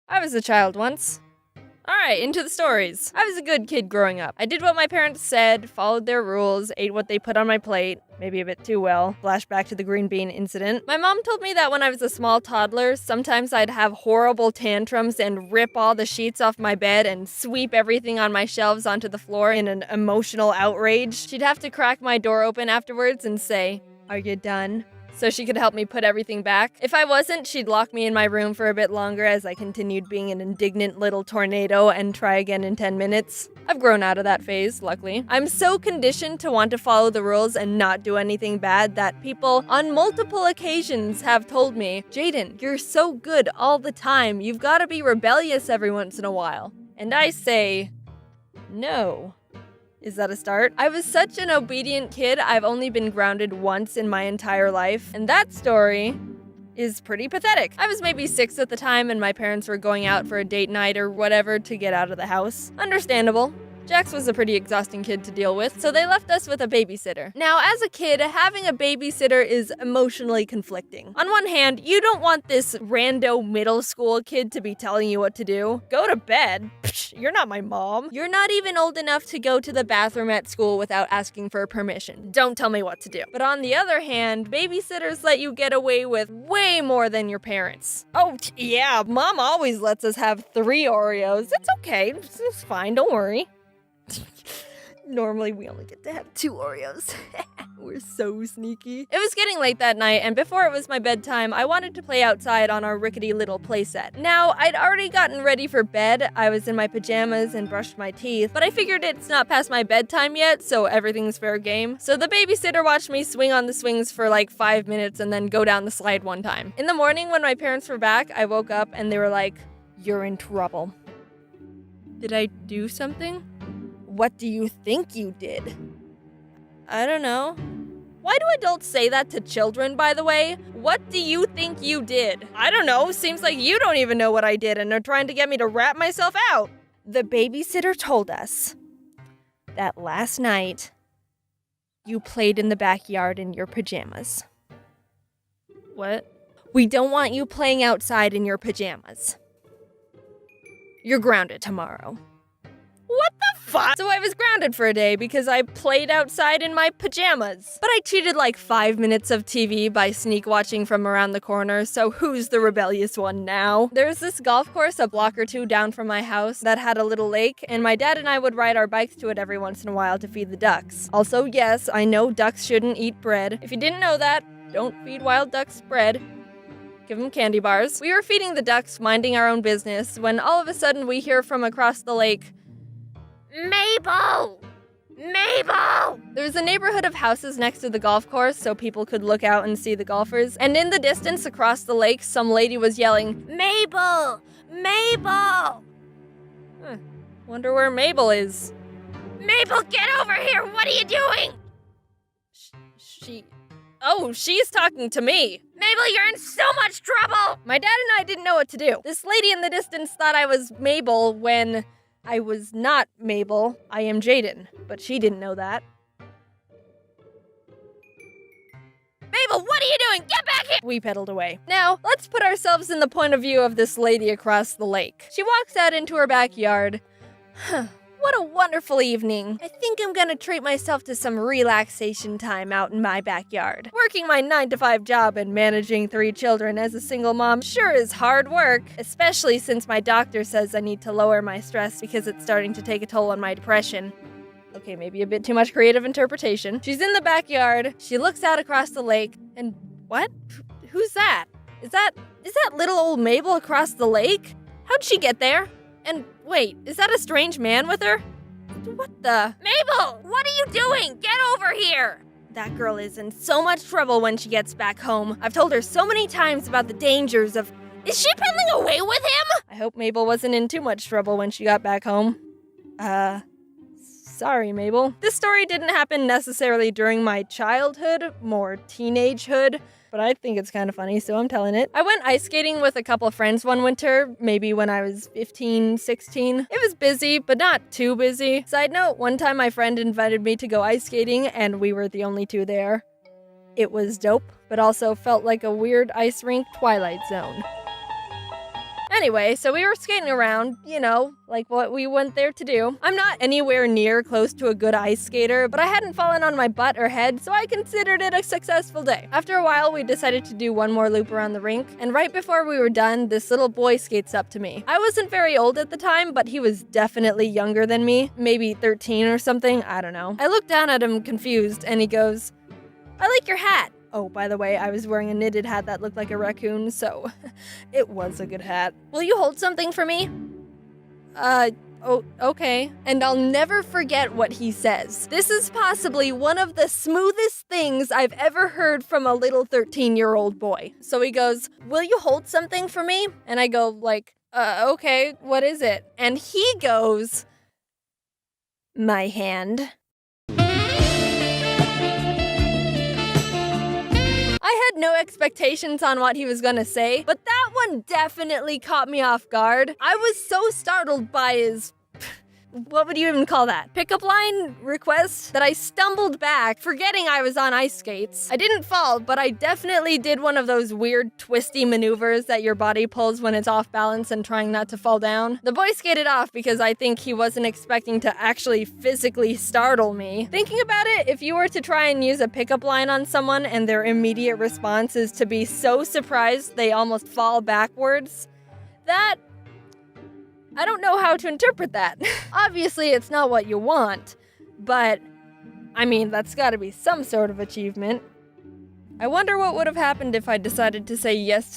I was a child once. Alright, into the stories. I was a good kid growing up. I did what my parents said, followed their rules, ate what they put on my plate, maybe a bit too well. Flashback to the green bean incident. My mom told me that when I was a small toddler, sometimes I'd have horrible tantrums and rip all the sheets off my bed and sweep everything on my shelves onto the floor in an emotional outrage. She'd have to crack my door open afterwards and say, "Are you done?" so she could help me put everything back. If I wasn't, she'd lock me in my room for a bit longer as I continued being an indignant little tornado and try again in 10 minutes. I've grown out of that phase, luckily. I'm so conditioned to want to follow the rules and not do anything bad that people on multiple occasions have told me, "Jaden, you're so good all the time. You've got to be rebellious every once in a while." And I say, no. Is that a start? I was such an obedient kid, I've only been grounded once in my entire life, and that story is pretty pathetic. I was maybe 6 at the time, and my parents were going out for a date night or whatever to get out of the house. Understandable. Jax was a pretty exhausting kid to deal with, so they left us with a babysitter. Now, as a kid, having a babysitter is emotionally conflicting. On one hand, you don't want this rando middle school kid to be telling you what to do. Go to bed. Psh, you're not my mom. You're not even old enough to go to the bathroom at school without asking for permission. Don't tell me what to do. But on the other hand, babysitters let you get away with way more than your parents. Oh, yeah, mom always lets us have 3 Oreos. It's okay. It's fine. Don't worry. Normally, we only get to have 2 Oreos. We're so sneaky. It was getting late that night, and before it was my bedtime, I wanted to play outside on our rickety little playset. Now, I'd already gotten ready for bed. I was in my pajamas and brushed my teeth, but I figured it's not past my bedtime yet, so everything's fair game. So the babysitter watched me swing on the swings for like 5 minutes and then go down the slide one time. In the morning, when my parents were back, I woke up and they were like, "You're in trouble." Did I do something? What do you think you did? I don't know. Why do adults say that to children, by the way? What do you think you did? I don't know. Seems like you don't even know what I did and are trying to get me to rat myself out. The babysitter told us that last night you played in the backyard in your pajamas. What? We don't want you playing outside in your pajamas. You're grounded tomorrow. What the fuck? So I was grounded for a day because I played outside in my pajamas. But I cheated like 5 minutes of TV by sneak watching from around the corner, so who's the rebellious one now? There's this golf course a block or 2 down from my house that had a little lake, and my dad and I would ride our bikes to it every once in a while to feed the ducks. Also, yes, I know ducks shouldn't eat bread. If you didn't know that, don't feed wild ducks bread. Give them candy bars. We were feeding the ducks, minding our own business, when all of a sudden we hear from across the lake, "Mabel! Mabel!" There was a neighborhood of houses next to the golf course so people could look out and see the golfers, and in the distance across the lake, some lady was yelling, "Mabel! Mabel!" Wonder where Mabel is. "Mabel, get over here! What are you doing?" She's talking to me. "Mabel, you're in so much trouble!" My dad and I didn't know what to do. This lady in the distance thought I was Mabel when I was not Mabel. I am Jaden, but she didn't know that. "Mabel, what are you doing? Get back here!" We pedaled away. Now, let's put ourselves in the point of view of this lady across the lake. She walks out into her backyard. What a wonderful evening. I think I'm gonna treat myself to some relaxation time out in my backyard. Working my 9-to-5 job and managing 3 children as a single mom sure is hard work, especially since my doctor says I need to lower my stress because it's starting to take a toll on my depression. Okay, maybe a bit too much creative interpretation. She's in the backyard, she looks out across the lake, and what? Who's that? Is that little old Mabel across the lake? How'd she get there? And wait, is that a strange man with her? What the? "Mabel, what are you doing? Get over here!" That girl is in so much trouble when she gets back home. I've told her so many times about the dangers of... Is she pedaling away with him? I hope Mabel wasn't in too much trouble when she got back home. Sorry, Mabel. This story didn't happen necessarily during my childhood, more teenagehood, but I think it's kind of funny, so I'm telling it. I went ice skating with a couple of friends one winter, maybe when I was 15, 16. It was busy, but not too busy. Side note, one time my friend invited me to go ice skating, and we were the only 2 there. It was dope, but also felt like a weird ice rink Twilight Zone. Anyway, so we were skating around, like what we went there to do. I'm not anywhere near close to a good ice skater, but I hadn't fallen on my butt or head, so I considered it a successful day. After a while, we decided to do one more loop around the rink, and right before we were done, this little boy skates up to me. I wasn't very old at the time, but he was definitely younger than me, maybe 13 or something, I don't know. I looked down at him confused, and he goes, "I like your hat." Oh, by the way, I was wearing a knitted hat that looked like a raccoon, so it was a good hat. "Will you hold something for me?" Oh, okay. And I'll never forget what he says. This is possibly one of the smoothest things I've ever heard from a little 13-year-old boy. So he goes, "Will you hold something for me?" And I go okay, what is it? And he goes, "My hand." I had no expectations on what he was gonna say, but that one definitely caught me off guard. I was so startled by his... what would you even call that? Pickup line request? That I stumbled back, forgetting I was on ice skates. I didn't fall, but I definitely did one of those weird twisty maneuvers that your body pulls when it's off balance and trying not to fall down. The boy skated off because I think he wasn't expecting to actually physically startle me. Thinking about it, if you were to try and use a pickup line on someone and their immediate response is to be so surprised they almost fall backwards, I don't know how to interpret that. Obviously, it's not what you want, but, I mean, that's gotta be some sort of achievement. I wonder what would have happened if I decided to say yes